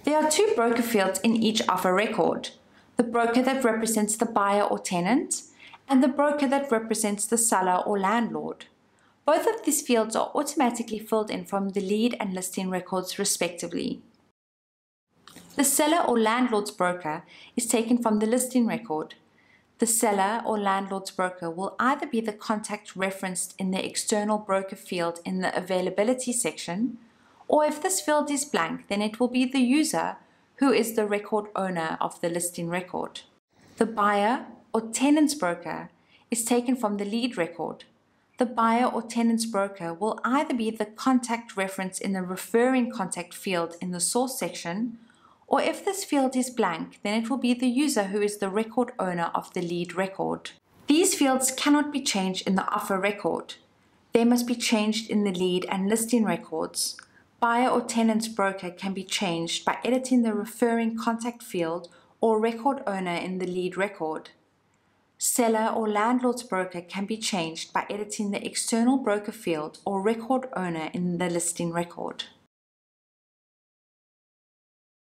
There are two broker fields in each offer record: the broker that represents the buyer or tenant, and the broker that represents the seller or landlord. Both of these fields are automatically filled in from the lead and listing records respectively. The seller or landlord's broker is taken from the listing record. The seller or landlord's broker will either be the contact referenced in the external broker field in the availability section, or if this field is blank, then it will be the user who is the record owner of the listing record. The buyer or tenant's broker is taken from the lead record. The buyer or tenant's broker will either be the contact reference in the referring contact field in the source section, or if this field is blank, then it will be the user who is the record owner of the lead record. These fields cannot be changed in the offer record. They must be changed in the lead and listing records. Buyer or tenant's broker can be changed by editing the referring contact field or record owner in the lead record. Seller or landlord's broker can be changed by editing the external broker field or record owner in the listing record.